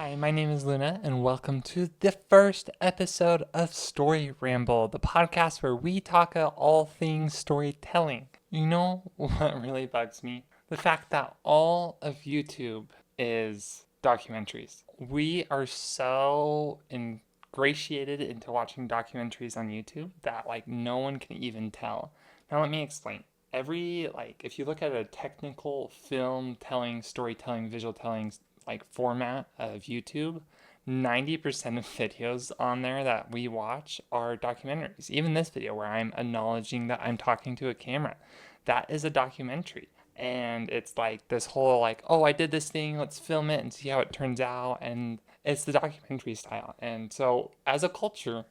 Hi, my name is Luna, and welcome to the first episode of Story Ramble, the podcast where we talk about all things storytelling. You know what really bugs me? The fact that all of YouTube is documentaries. We are so ingratiated into watching documentaries on YouTube that no one can even tell. Now let me explain. If you look at a technical film telling, storytelling, visual telling format of YouTube, 90% of videos on there that we watch are documentaries. Even this video where I'm acknowledging that I'm talking to a camera, that is a documentary. And it's like this whole oh, I did this thing, let's film it and see how it turns out. And it's the documentary style. And so as a culture,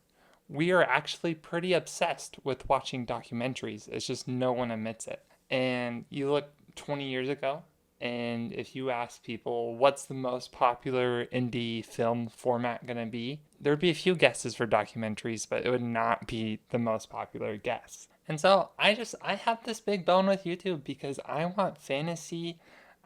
we are actually pretty obsessed with watching documentaries. It's just no one admits it. And you look 20 years ago, and if you ask people what's the most popular indie film format going to be, there'd be a few guesses for documentaries, but it would not be the most popular guess. And so I have this big bone with YouTube because I want fantasy.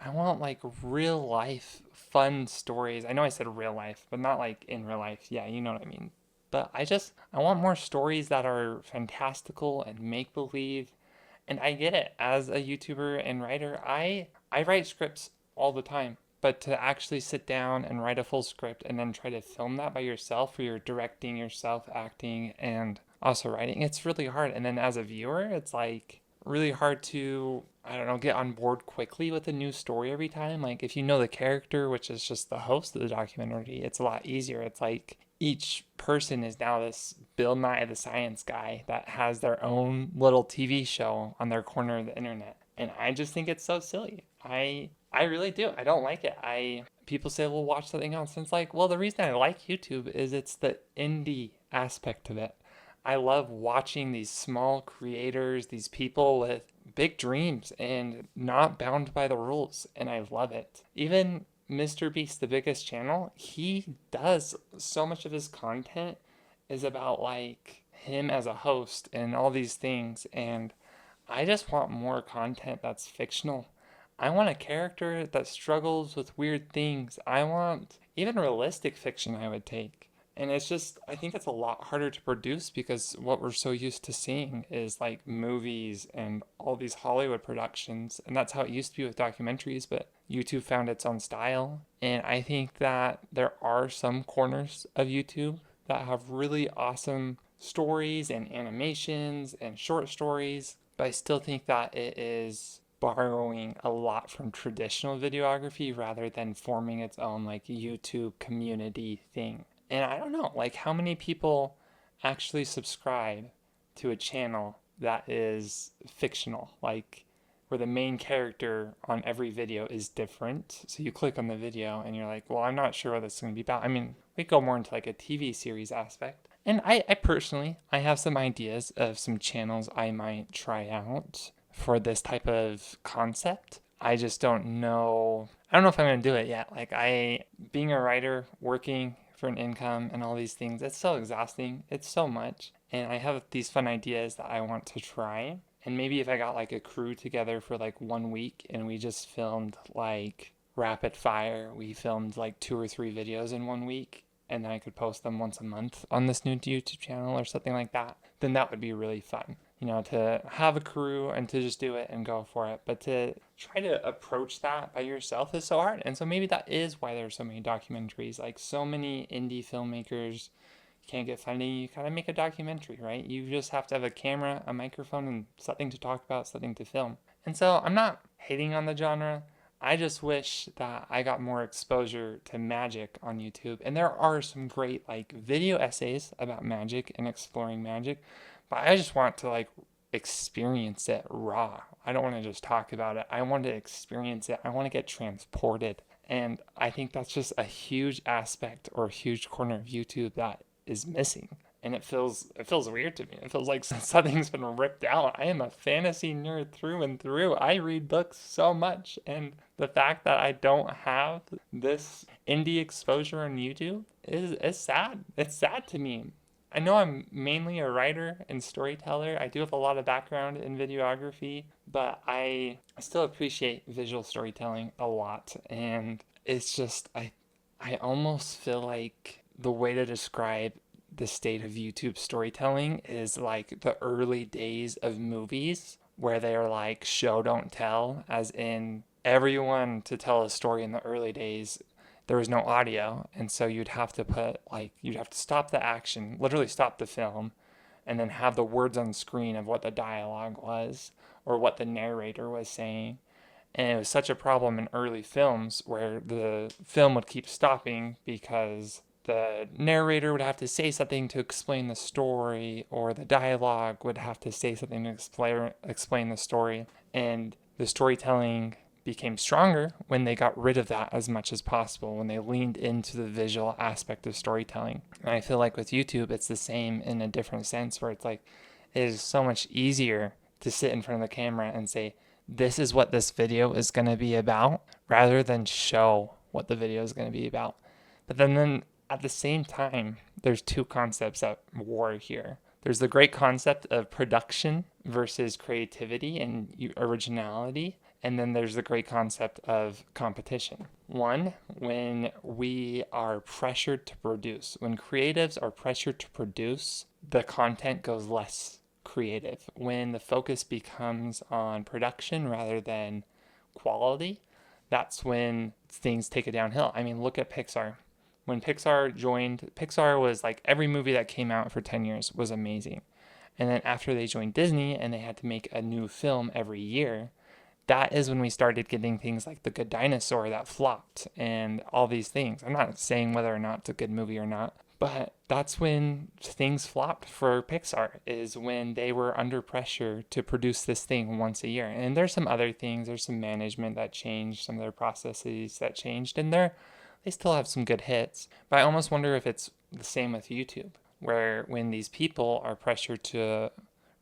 I want real life fun stories. I know I said real life, but not like in real life. Yeah, you know what I mean. But I want more stories that are fantastical and make believe. And I get it. As a YouTuber and writer, I write scripts all the time. But to actually sit down and write a full script and then try to film that by yourself, where you're directing yourself, acting, and also writing, it's really hard. And then as a viewer, it's really hard to, I don't know, get on board quickly with a new story every time. Like if you know the character, which is just the host of the documentary, it's a lot easier. It's like each person is now this Bill Nye the Science Guy that has their own little TV show on their corner of the internet. And I just think it's so silly. I really do. I don't like it. I People say, "Well, watch something else." And it's like, well, the reason I like YouTube is it's the indie aspect of it. I love watching these small creators, these people with big dreams and not bound by the rules, and I love it. Even Mr. Beast, the biggest channel, he does so much of his content is about him as a host and all these things, and I just want more content that's fictional. I want a character that struggles with weird things. I want even realistic fiction I would take. And it's just, I think it's a lot harder to produce because what we're so used to seeing is movies and all these Hollywood productions. And that's how it used to be with documentaries, but YouTube found its own style. And I think that there are some corners of YouTube that have really awesome stories and animations and short stories, but I still think that it is borrowing a lot from traditional videography rather than forming its own YouTube community thing. And I don't know, how many people actually subscribe to a channel that is fictional, where the main character on every video is different. So you click on the video and you're like, well, I'm not sure what this is going to be about. I mean, we go more into a TV series aspect. And I personally, I have some ideas of some channels I might try out for this type of concept. I just don't know. I don't know if I'm going to do it yet. Being a writer, working for an income and all these things, it's so exhausting. It's so much. And I have these fun ideas that I want to try. And maybe if I got a crew together for 1 week and we just filmed rapid fire, we filmed 2 or 3 videos in 1 week, and then I could post them once a month on this new YouTube channel or something like that, then that would be really fun. To have a crew and to just do it and go for it. But to try to approach that by yourself is so hard. And so maybe that is why there's so many documentaries. So many indie filmmakers can't get funding, you kind of make a documentary, right? You just have to have a camera, a microphone, and something to talk about, something to film. And so I'm not hating on the genre. I just wish that I got more exposure to magic on YouTube. And there are some great video essays about magic and exploring magic, but I just want to experience it raw. I don't want to just talk about it. I want to experience it. I want to get transported. And I think that's just a huge aspect or a huge corner of YouTube that is missing. And it feels weird to me. It feels like something's been ripped out. I am a fantasy nerd through and through. I read books so much, and the fact that I don't have this indie exposure on YouTube is sad. It's sad to me. I know I'm mainly a writer and storyteller. I do have a lot of background in videography, but I still appreciate visual storytelling a lot. And it's just I almost feel like the way to describe the state of YouTube storytelling is like the early days of movies where they're like show don't tell, as in everyone to tell a story in the early days there was no audio, and so you'd have to stop the action, literally stop the film, and then have the words on screen of what the dialogue was or what the narrator was saying. And it was such a problem in early films where the film would keep stopping because the narrator would have to say something to explain the story, or the dialogue would have to say something to explain the story. And the storytelling became stronger when they got rid of that as much as possible, when they leaned into the visual aspect of storytelling. And I feel like with YouTube, it's the same in a different sense, where it's like it is so much easier to sit in front of the camera and say, this is what this video is going to be about, rather than show what the video is going to be about. But then at the same time, there's two concepts at war here. There's the great concept of production versus creativity and originality. And then there's the great concept of competition. One, when we are pressured to produce, when creatives are pressured to produce, the content goes less creative. When the focus becomes on production rather than quality, that's when things take a downhill. I mean, look at Pixar. When Pixar joined, Pixar was like every movie that came out for 10 years was amazing. And then after they joined Disney and they had to make a new film every year, that is when we started getting things like The Good Dinosaur that flopped and all these things. I'm not saying whether or not it's a good movie or not, but that's when things flopped for Pixar, is when they were under pressure to produce this thing once a year. And there's some other things, there's some management that changed, some of their processes that changed, and they still have some good hits. But I almost wonder if it's the same with YouTube, where when these people are pressured to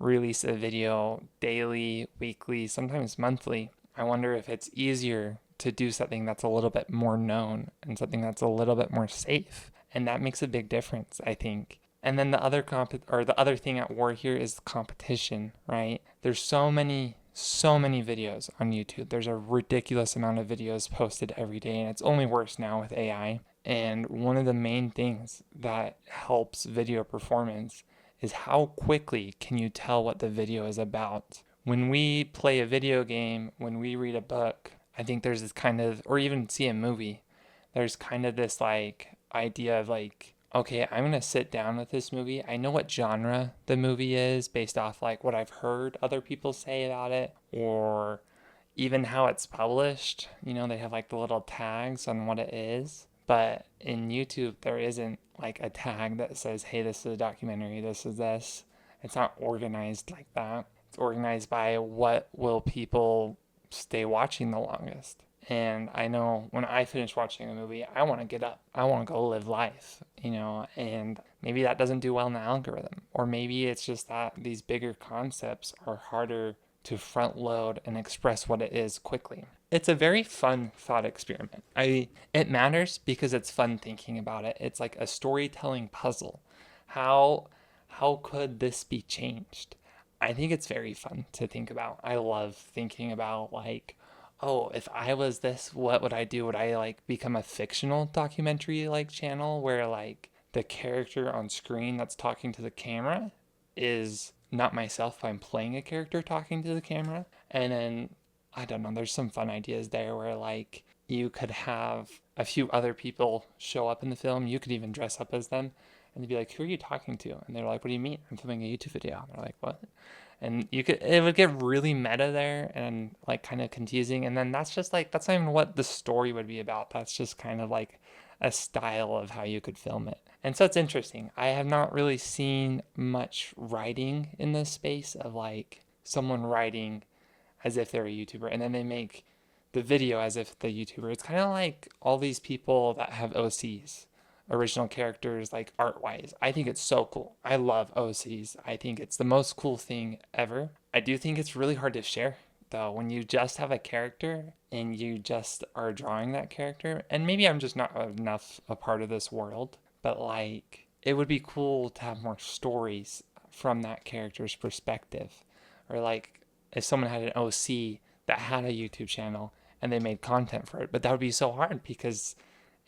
release a video daily, weekly, sometimes monthly, I wonder if it's easier to do something that's a little bit more known and something that's a little bit more safe. And that makes a big difference, I think. And then the other thing at war here is competition, right? There's so many videos on YouTube. There's a ridiculous amount of videos posted every day, and it's only worse now with AI. And one of the main things that helps video performance is how quickly can you tell what the video is about. When we play a video game, when we read a book, I think there's this kind of, or even see a movie, there's kind of this like idea of like, okay, I'm going to sit down with this movie. I know what genre the movie is based off like what I've heard other people say about it, or even how it's published. You know, they have like the little tags on what it is. But in YouTube, there isn't like a tag that says, hey, this is a documentary, this is this. It's not organized like that. It's organized by what will people stay watching the longest. And I know when I finish watching a movie, I want to get up. I want to go live life, you know, and maybe that doesn't do well in the algorithm. Or maybe it's just that these bigger concepts are harder to front load and express what it is quickly. It's a very fun thought experiment. It matters because it's fun thinking about it. It's like a storytelling puzzle. How could this be changed? I think it's very fun to think about. I love thinking about like, oh, if I was this, what would I do? Would I like become a fictional documentary like channel where like the character on screen that's talking to the camera is not myself, I'm playing a character talking to the camera? And then I don't know, there's some fun ideas there where like you could have a few other people show up in the film. You could even dress up as them and they'd be like, who are you talking to? And they're like, what do you mean? I'm filming a YouTube video. And they're like, what? And it would get really meta there and like kind of confusing. And then that's just like, that's not even what the story would be about. That's just kind of like a style of how you could film it. And so it's interesting. I have not really seen much writing in this space of like someone writing as if they're a YouTuber and then they make the video as if the YouTuber. It's kind of like all these people that have OCs, original characters, like art wise. I think it's so cool. I love OCs. I think it's the most cool thing ever. I do think it's really hard to share though when you just have a character and you just are drawing that character. And maybe I'm just not enough a part of this world, but like it would be cool to have more stories from that character's perspective. Or like if someone had an OC that had a YouTube channel and they made content for it, but that would be so hard because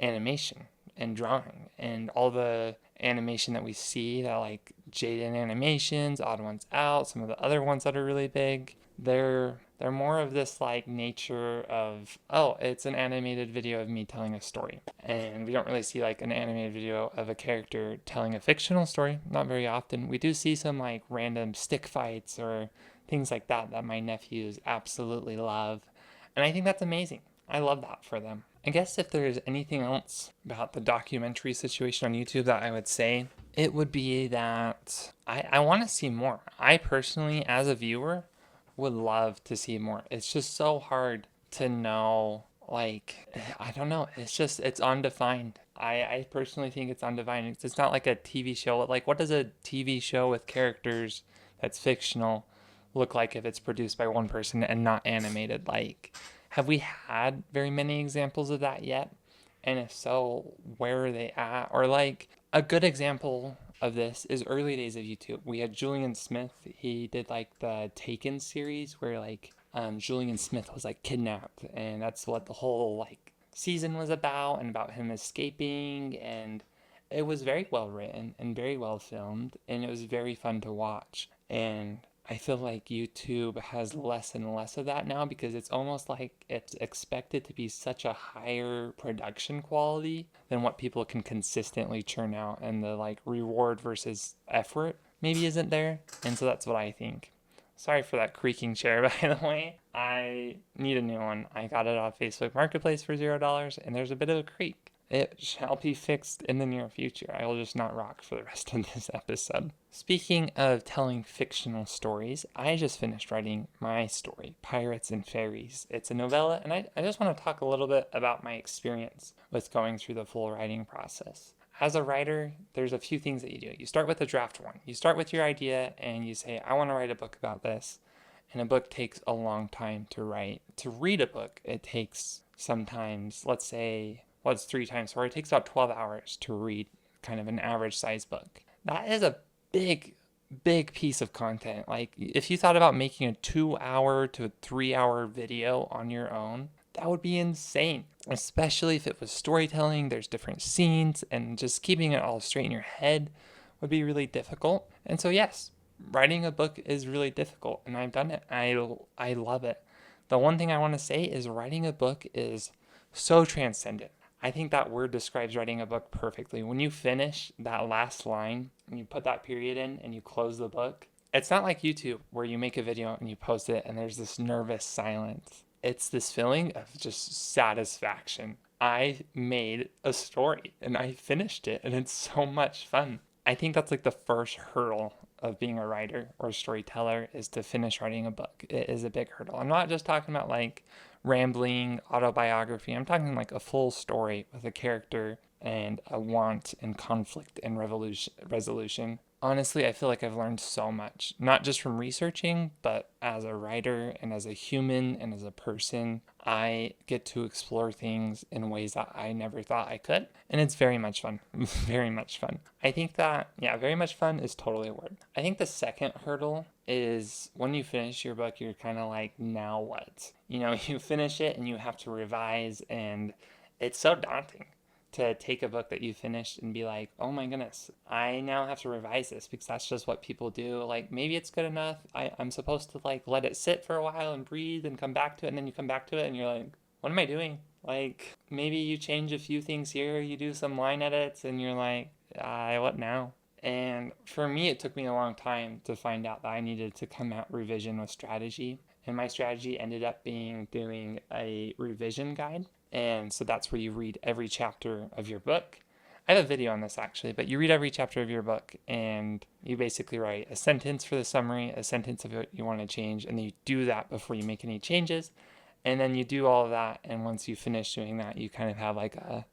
animation and drawing, and all the animation that we see, that like Jaden Animations, Odd Ones Out, some of the other ones that are really big, they're more of this like nature of, oh, it's an animated video of me telling a story. And we don't really see like an animated video of a character telling a fictional story, not very often. We do see some like random stick fights or things like that that my nephews absolutely love. And I think that's amazing. I love that for them. I guess if there's anything else about the documentary situation on YouTube that I would say, it would be that I want to see more. I personally, as a viewer, would love to see more. It's just so hard to know, like, I don't know. It's undefined. I personally think it's undefined. It's not like a TV show. Like, what does a TV show with characters that's fictional look like if it's produced by one person and not animated? Like, have we had very many examples of that yet? And if so, where are they at? Or like a good example of this is early days of YouTube. We had Julian Smith. He did like the Taken series where like Julian Smith was like kidnapped, and that's what the whole like season was about, and about him escaping. And it was very well written and very well filmed, and it was very fun to watch. And I feel like YouTube has less and less of that now, because it's almost like it's expected to be such a higher production quality than what people can consistently churn out, and the like reward versus effort maybe isn't there. And so that's what I think. Sorry for that creaking chair, by the way. I need a new one. I got it off Facebook Marketplace for $0, and there's a bit of a creak. It shall be fixed in the near future. I will just not rock for the rest of this episode. Speaking of telling fictional stories, I just finished writing my story, Pirates and Fairies. It's a novella, and I just want to talk a little bit about my experience with going through the full writing process. As a writer, there's a few things that you do. You start with a draft one. You start with your idea, and you say, I want to write a book about this. And a book takes a long time to write. To read a book, it takes sometimes, let's say, it's 3 times 4. It takes about 12 hours to read kind of an average size book. That is a big piece of content. Like, if you thought about making a 2-hour to 3-hour video on your own, that would be insane. Especially if it was storytelling, there's different scenes, and just keeping it all straight in your head would be really difficult. And so yes, writing a book is really difficult, and I've done it. I love it. The one thing I want to say is writing a book is so transcendent. I think that word describes writing a book perfectly. When you finish that last line and you put that period in and you close the book, it's not like YouTube where you make a video and you post it and there's this nervous silence. It's this feeling of just satisfaction. I made a story and I finished it, and it's so much fun. I think that's like the first hurdle of being a writer or a storyteller, is to finish writing a book. It is a big hurdle. I'm not just talking about like rambling autobiography. I'm talking like a full story with a character and a want and conflict and resolution. Honestly, I feel like I've learned so much, not just from researching, but as a writer and as a human and as a person. I get to explore things in ways that I never thought I could, and it's very much fun. Very much fun. I think that, yeah, very much fun is totally a word. I think the second hurdle is when you finish your book, you're kind of like, now what? You finish it and you have to revise, and it's so daunting to take a book that you finished and be like, oh my goodness, I now have to revise this, because that's just what people do. Like, maybe it's good enough. I'm supposed to like let it sit for a while and breathe and come back to it, and then you come back to it and you're like, what am I doing? Like, maybe you change a few things here, you do some line edits, and you're like, what now? And for me, it took me a long time to find out that I needed to come at revision with strategy. And my strategy ended up being doing a revision guide. And so that's where you read every chapter of your book. I have a video on this actually, but you read every chapter of your book and you basically write a sentence for the summary, a sentence of what you want to change, and then you do that before you make any changes. And then you do all of that, and once you finish doing that, you kind of have like a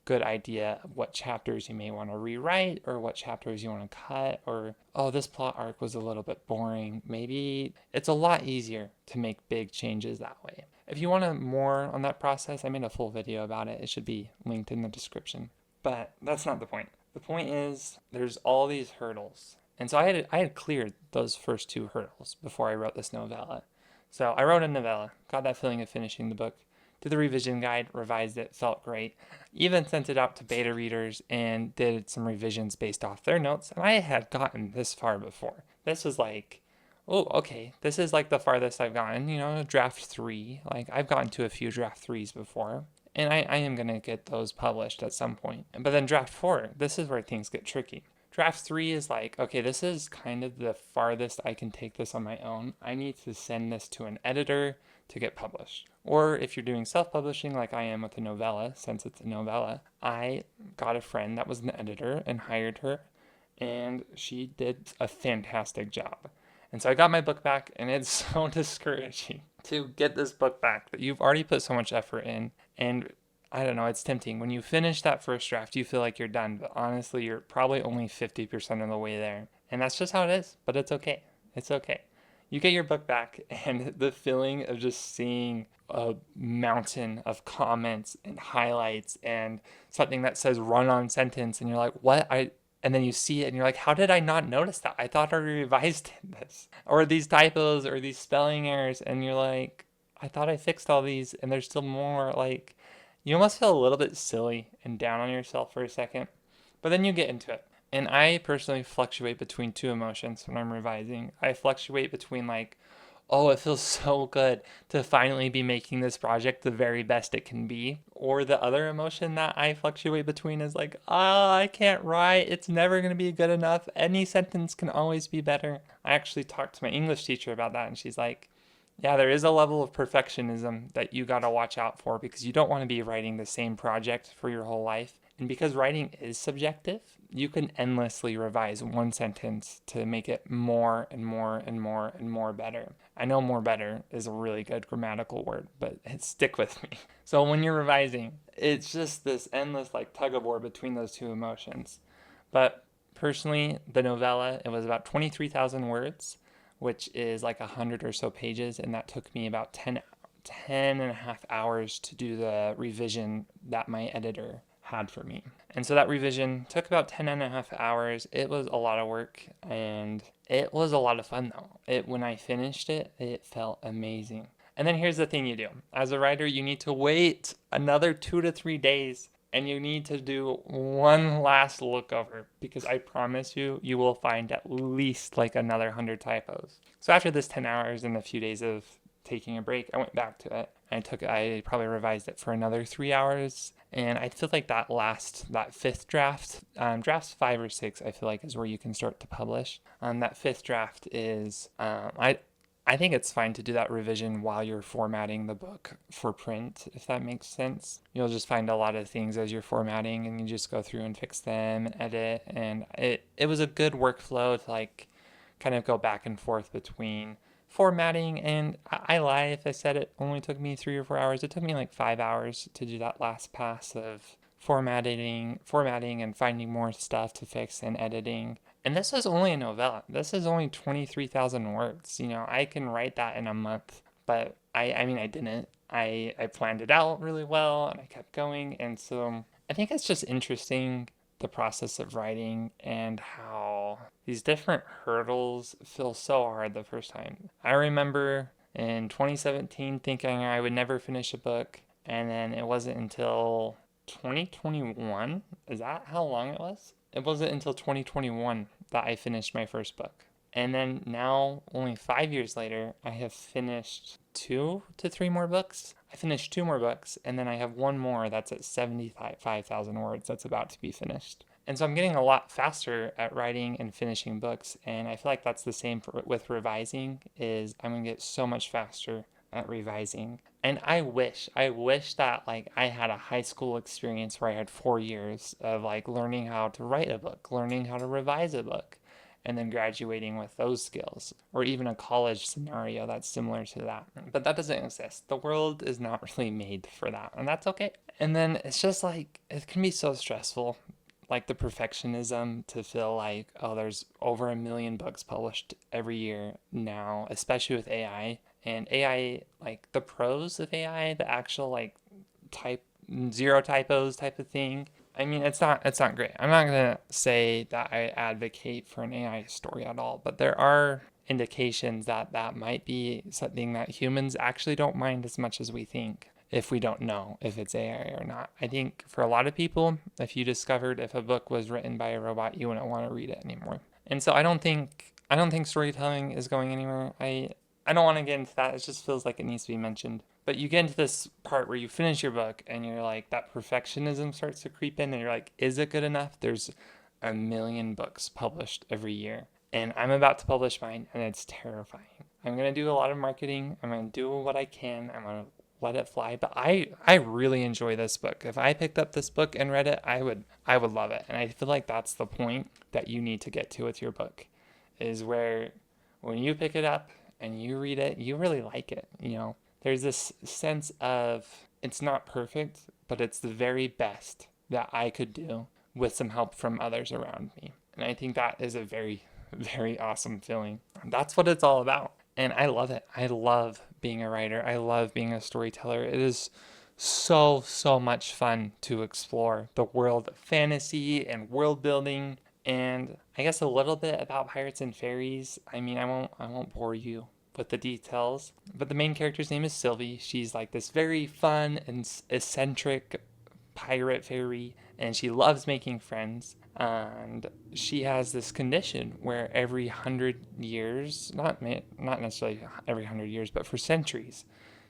good idea of what chapters you may want to rewrite, or what chapters you want to cut, or, oh, this plot arc was a little bit boring. Maybe it's a lot easier to make big changes that way. If you want more on that process, I made a full video about it. It should be linked in the description. But that's not the point. The point is there's all these hurdles. And so I had cleared those first 2 hurdles before I wrote this novella. So I wrote a novella, got that feeling of finishing the book, did the revision guide, revised it, felt great. Even sent it out to beta readers and did some revisions based off their notes. And I had gotten this far before. This was like, oh, okay, this is like the farthest I've gotten, draft 3. Like, I've gotten to a few draft 3s before. And I am going to get those published at some point. But then draft 4, this is where things get tricky. Draft 3 is like, okay, this is kind of the farthest I can take this on my own. I need to send this to an editor to get published. Or if you're doing self-publishing like I am with a novella, since it's a novella, I got a friend that was an editor and hired her, and she did a fantastic job. And so I got my book back, and it's so discouraging to get this book back that you've already put so much effort in. And I don't know, it's tempting. When you finish that first draft, you feel like you're done, but honestly, you're probably only 50% of the way there. And that's just how it is, but it's okay. It's okay. You get your book back, and the feeling of just seeing a mountain of comments and highlights and something that says run-on sentence, and you're like, what? And then you see it, and you're like, how did I not notice that? I thought I revised this. Or these typos or these spelling errors, and you're like, I thought I fixed all these, and there's still more. Like, you almost feel a little bit silly and down on yourself for a second, but then you get into it. And I personally fluctuate between two emotions when I'm revising. I fluctuate between like, oh, it feels so good to finally be making this project the very best it can be. Or the other emotion that I fluctuate between is like, I can't write. It's never going to be good enough. Any sentence can always be better. I actually talked to my English teacher about that, and she's like, yeah, there is a level of perfectionism that you got to watch out for, because you don't want to be writing the same project for your whole life. And because writing is subjective, you can endlessly revise one sentence to make it more and more and more and more better. I know more better is a really good grammatical word, but stick with me. So when you're revising, it's just this endless like tug of war between those two emotions. But personally, the novella, it was about 23,000 words, which is like 100 or so pages, and that took me about 10 and a half hours to do the revision that my editor had for me. And so that revision took about 10 and a half hours. It was a lot of work, and it was a lot of fun though. When I finished it, it felt amazing. And then here's the thing you do. As a writer, you need to wait another 2 to 3 days, and you need to do one last look over, because I promise you, you will find at least like another 100 typos. So after this 10 hours and a few days of taking a break, I went back to it. I probably revised it for another 3 hours. And I feel like that fifth draft, drafts 5 or 6, I feel like is where you can start to publish. That fifth draft is, I think it's fine to do that revision while you're formatting the book for print, if that makes sense. You'll just find a lot of things as you're formatting, and you just go through and fix them and edit. And it was a good workflow to like kind of go back and forth between formatting, and I lie if I said it only took me 3 or 4 hours. It took me like 5 hours to do that last pass of formatting and finding more stuff to fix and editing. And this is only a novella. This is only 23,000 words. I can write that in a month, but I mean, I didn't. I planned it out really well, and I kept going. And so I think it's just interesting, the process of writing, and how these different hurdles feel so hard the first time. I remember in 2017 thinking I would never finish a book, and then it wasn't until 2021. Is that how long it was? It wasn't until 2021 that I finished my first book. And then now, only 5 years later, I have finished 2 to 3 more books. I finished 2 more books, and then I have one more that's at 75,000 words that's about to be finished. And so I'm getting a lot faster at writing and finishing books, and I feel like that's the same with revising, is I'm going to get so much faster at revising. And I wish that like I had a high school experience where I had 4 years of like learning how to write a book, learning how to revise a book, and then graduating with those skills, or even a college scenario that's similar to that. But that doesn't exist. The world is not really made for that, and that's okay. And then it's just like, it can be so stressful, like the perfectionism, to feel like, oh, there's over 1 million books published every year now, especially with AI. And AI, like the pros of AI, the actual like zero typos type of thing, I mean, it's not great. I'm not going to say that I advocate for an AI story at all, but there are indications that that might be something that humans actually don't mind as much as we think. if we don't know if it's AI or not. I think for a lot of people, if you discovered if a book was written by a robot, you wouldn't want to read it anymore. And so I don't think storytelling is going anywhere. I don't want to get into that. It just feels like it needs to be mentioned. But you get into this part where you finish your book and you're like, that perfectionism starts to creep in and you're like, is it good enough? There's a million books published every year. And I'm about to publish mine and it's terrifying. I'm going to do a lot of marketing. I'm going to do what I can. I'm going to let it fly. But I really enjoy this book. If I picked up this book and read it, I would love it. And I feel like that's the point that you need to get to with your book, is where when you pick it up and you read it, you really like it. There's this sense of it's not perfect, but it's the very best that I could do with some help from others around me. And I think that is a very, very awesome feeling. That's what it's all about. And I love it. I love being a writer. I love being a storyteller. It is so, so much fun to explore the world of fantasy and world building. And I guess a little bit about pirates and fairies. I mean, I won't bore you with the details, but the main character's name is Sylvie. She's like this very fun and eccentric pirate fairy, and she loves making friends. And she has this condition where every 100 years, not necessarily every 100 years, but for centuries,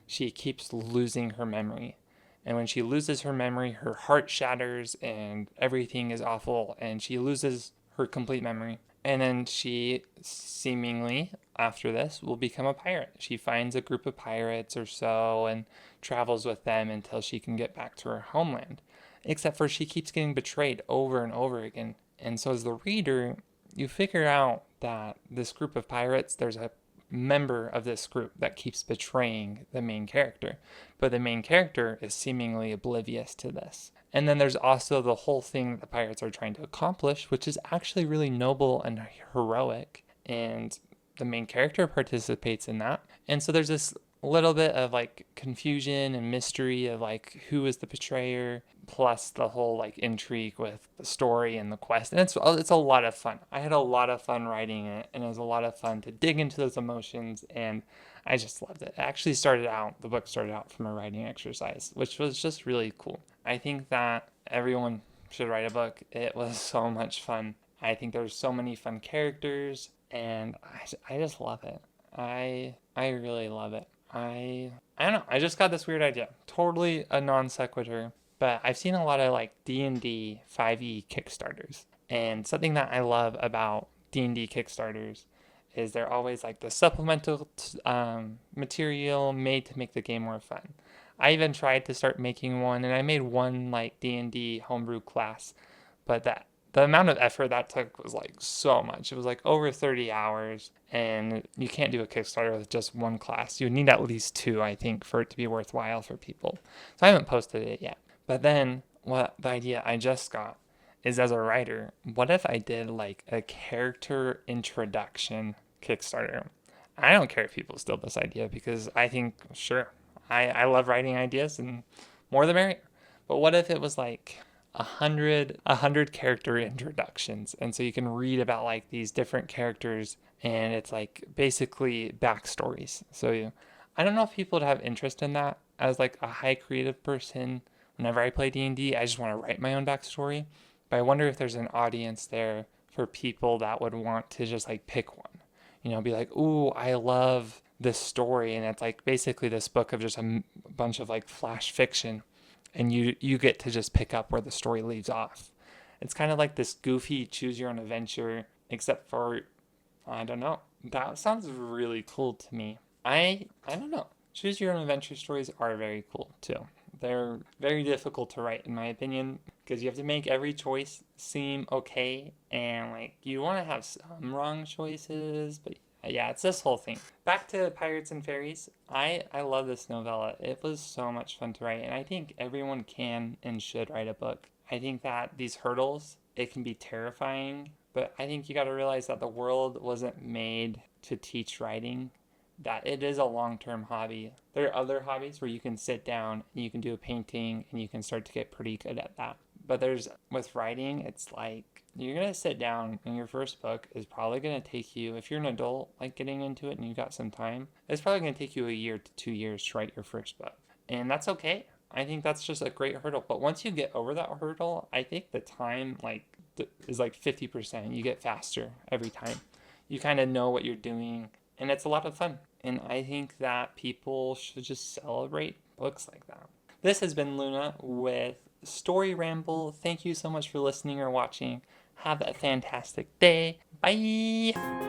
she keeps losing her memory. And when she loses her memory, her heart shatters and everything is awful, and she loses her complete memory. And then she seemingly, after this, will become a pirate. She finds a group of pirates or so and travels with them until she can get back to her homeland. Except for she keeps getting betrayed over and over again. And so as the reader, you figure out that this group of pirates, there's a member of this group that keeps betraying the main character. But the main character is seemingly oblivious to this. And then there's also the whole thing that the pirates are trying to accomplish, which is actually really noble and heroic. And the main character participates in that. And so there's this little bit of like confusion and mystery of like who is the betrayer, plus the whole like intrigue with the story and the quest. And it's a lot of fun. I had a lot of fun writing it, and it was a lot of fun to dig into those emotions, and I just loved it. The book started out from a writing exercise, which was just really cool. I think that everyone should write a book. It was so much fun. I think there's so many fun characters, and I just love it. I really love it. I don't know. I just got this weird idea. Totally a non sequitur, but I've seen a lot of like D&D 5e Kickstarters. And something that I love about D&D Kickstarters is they're always like the supplemental material made to make the game more fun. I even tried to start making one, and I made one like D&D homebrew class, but the amount of effort that took was like so much. It was like over 30 hours, and you can't do a Kickstarter with just one class. You need at least two, I think, for it to be worthwhile for people. So I haven't posted it yet. But then what the idea I just got is, as a writer, what if I did like a character introduction Kickstarter? I don't care if people steal this idea, because I think, sure, I love writing ideas, and more the merrier. But what if it was like 100 character introductions, and so you can read about like these different characters, and it's like basically backstories. So I don't know if people would have interest in that. As like a high creative person, whenever I play D&D, I just want to write my own backstory. But I wonder if there's an audience there for people that would want to just like pick one. Be like, ooh, I love this story, and it's like basically this book of just a bunch of like flash fiction, and you get to just pick up where the story leaves off. It's kind of like this goofy choose your own adventure, except for, I don't know. That sounds really cool to me. I don't know. Choose your own adventure stories are very cool too. They're very difficult to write, in my opinion, because you have to make every choice seem okay, and like you want to have some wrong choices, but yeah, it's this whole thing. Back to Pirates and Fairies. I love this novella. It was so much fun to write, and I think everyone can and should write a book. I think that these hurdles, it can be terrifying, but I think you got to realize that the world wasn't made to teach writing, that it is a long-term hobby. There are other hobbies where you can sit down and you can do a painting and you can start to get pretty good at that. But with writing, it's like you're going to sit down, and your first book is probably going to take you, if you're an adult like getting into it and you've got some time, it's probably going to take you a year to 2 years to write your first book. And that's okay. I think that's just a great hurdle. But once you get over that hurdle, I think the time is like 50%. You get faster every time. You kind of know what you're doing, and it's a lot of fun. And I think that people should just celebrate books like that. This has been Luna with Story Ramble. Thank you so much for listening or watching. Have a fantastic day. Bye.